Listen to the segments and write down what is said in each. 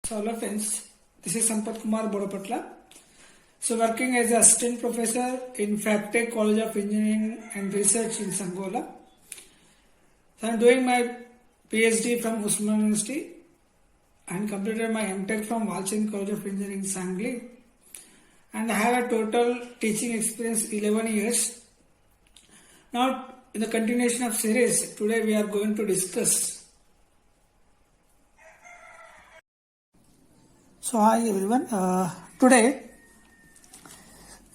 So hello friends, this is Sampath Kumar Bodapatla. So working as an assistant professor in FabTech College of Engineering and Research in Sangola. So I am doing my PhD from Usman University and completed my MTech from Walchand College of Engineering, Sangli. And I have a total teaching experience 11 years. Now in the continuation of series, today we are going to discuss. So hi everyone, today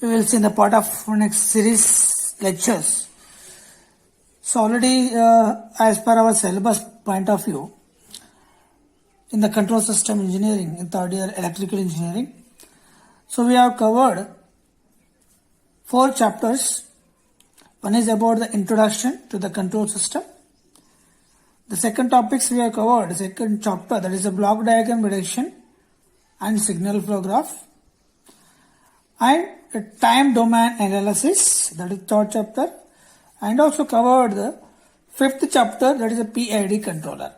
we will see the part of next series lectures. So already as per our syllabus point of view, in the control system engineering, in third year electrical engineering, so we have covered 4 chapters. One is about the introduction to the control system. The second topics we have covered, the second chapter, that is the block diagram reduction and signal flow graph, and time domain analysis, that is third chapter, and also covered the 5th chapter, that is a PID controller.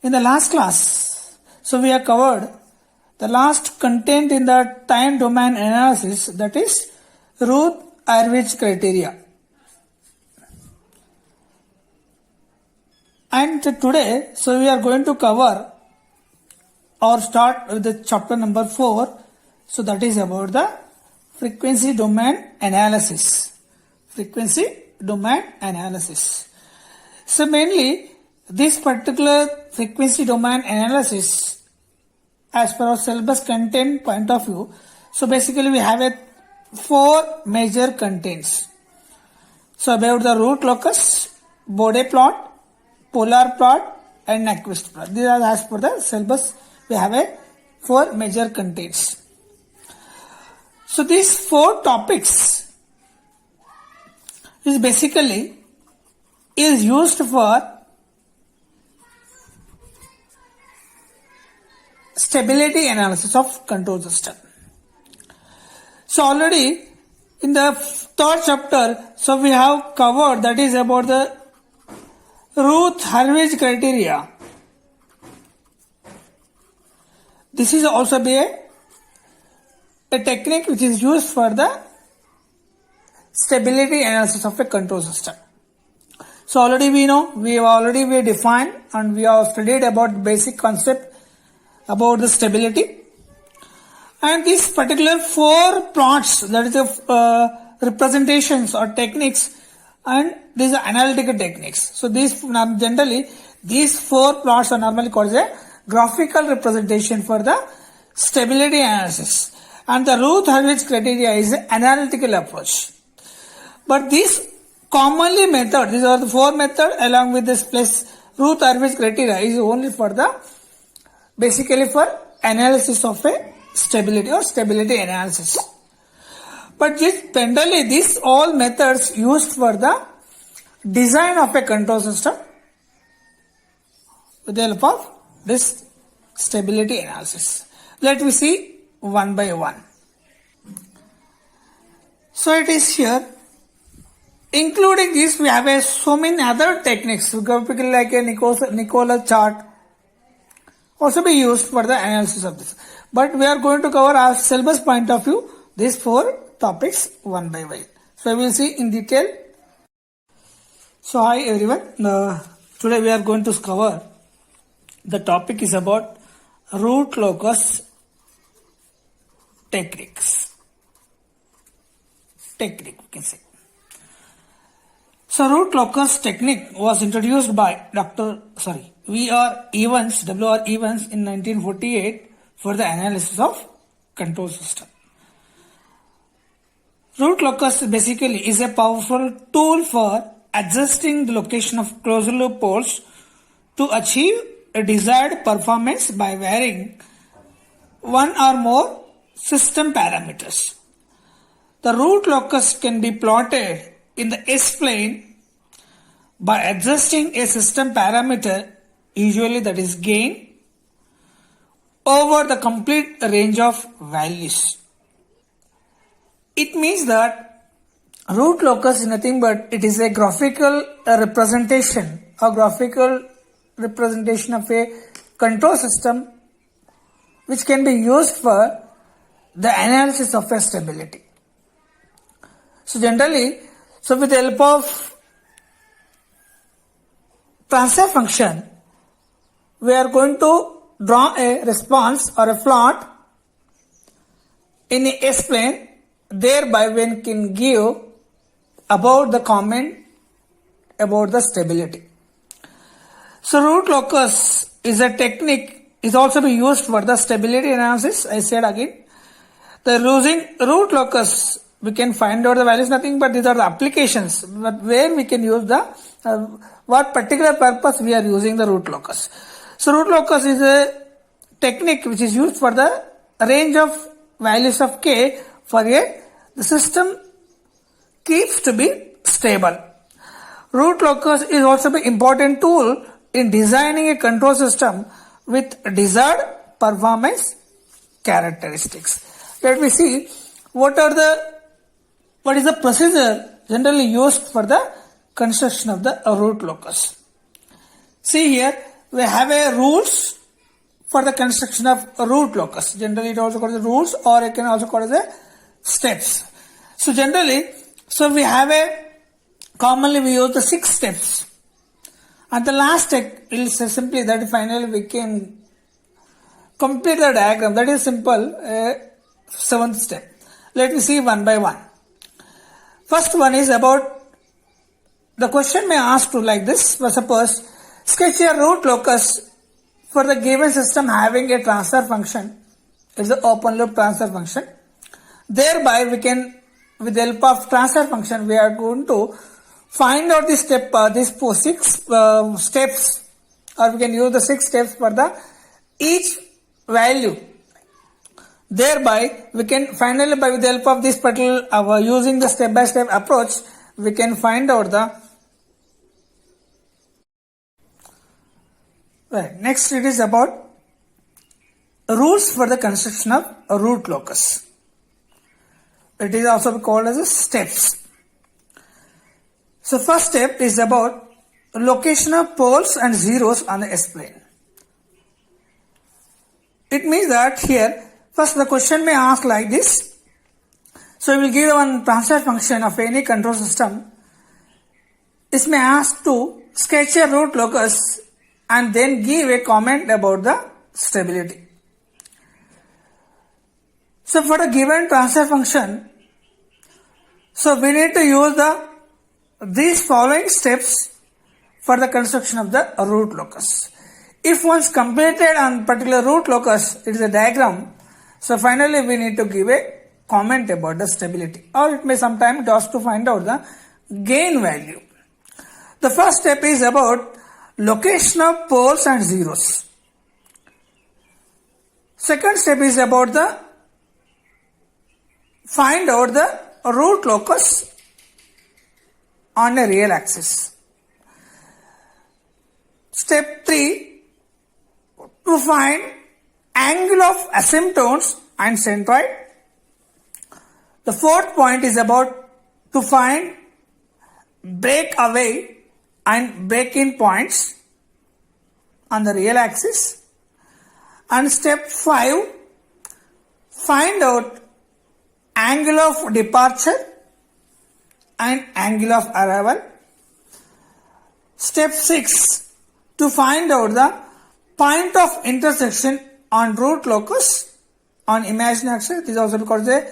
In the last class, so we have covered the last content in the time domain analysis, that is Routh-Hurwitz criteria. And today, so we are going to cover or start with the chapter number 4. So that is about the frequency domain analysis. Frequency domain analysis. So mainly this particular frequency domain analysis, as per our syllabus content point of view, so basically we have 4 major contents. So about the root locus, Bode plot, polar plot and Nyquist plot. These are as per the syllabus. We have 4 major contents. So these 4 topics is basically used for stability analysis of control system. So already in the 3rd chapter, so we have covered, that is about the Routh-Hurwitz criteria. This is also a technique which is used for the stability analysis of a control system. So already we know, we defined and we have studied about basic concept about the stability. And these particular 4 plots, that is the representations or techniques, and these are analytical techniques. So these generally, these 4 plots are normally called as a graphical representation for the stability analysis, and the Routh-Hurwitz criteria is an analytical approach. But these commonly method, these are the 4 methods along with this plus Routh-Hurwitz criteria is only for the basically for analysis of a stability or stability analysis. But generally these all methods used for the design of a control system with the help of this stability analysis. Let me see one by one. So it is here. Including this, we have so many other techniques, typically like a Nicola chart, also be used for the analysis of this. But we are going to cover our syllabus point of view these 4 topics one by one. So we will see in detail. So hi everyone. Today we are going to cover. The topic is about root locus techniques. Technique, we can say. So root locus technique was introduced by W.R. Evans in 1948 for the analysis of control system. Root locus basically is a powerful tool for adjusting the location of closed loop poles to achieve a desired performance by varying one or more system parameters. The root locus can be plotted in the S-plane by adjusting a system parameter, usually that is gain, over the complete range of values. It means that root locus is nothing but it is a graphical representation or graphical representation of a control system which can be used for the analysis of a stability. So generally, with the help of transfer function, we are going to draw a response or a plot in a S-plane, thereby we can give about the comment about the stability. So root locus is a technique, is also be used for the stability analysis. I said again, using root locus, we can find out the values, nothing but these are the applications, but where we can use the, what particular purpose we are using the root locus. So root locus is a technique which is used for the range of values of k for the system keeps to be stable. Root locus is also an important tool in designing a control system with desired performance characteristics. Let me see what is the procedure generally used for the construction of the root locus. See here, we have a rules for the construction of a root locus. Generally, it also called the rules, or it can also call as the steps. So generally, we have commonly we use the 6 steps. And the last step is simply that finally we can complete the diagram. That is simple, 7th step. Let me see one by one. First one is about, the question may ask you like this. Suppose, sketch a root locus for the given system having a transfer function. It's an open loop transfer function. Thereby we can, with the help of transfer function, we are going to find out this step, these 6 steps, or we can use the 6 steps for the each value. Thereby we can finally, with the help of this particular, using the step by step approach, we can find out the right. Next it is about rules for the construction of a root locus. It is also called as a steps. So first step is about location of poles and zeros on the S-plane. It means that here, first the question may ask like this. So we will give one transfer function of any control system. This may ask to sketch a root locus and then give a comment about the stability. So for the given transfer function, we need to use these following steps for the construction of the root locus. If once completed on particular root locus, it is a diagram. So finally we need to give a comment about the stability, or it may sometimes ask to find out the gain value. The first step is about location of poles and zeros. Second step is about the find out the root locus on a real axis. Step 3, to find angle of asymptotes and centroid. The fourth point is about to find breakaway and break-in points on the real axis. And step 5, find out angle of departure and angle of arrival. Step 6, to find out the point of intersection on root locus on imaginary axis. This is also called the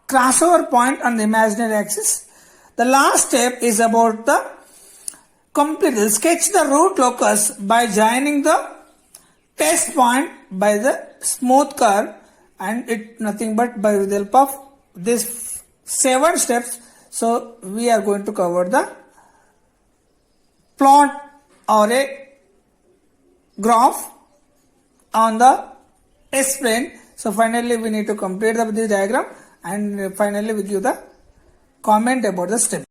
crossover point on the imaginary axis. The last step is about the sketch the root locus by joining the test point by the smooth curve, and it nothing but by the help of these 7 steps. So we are going to cover the plot or a graph on the S-plane. So finally we need to complete this diagram, and finally we give the comment about the step.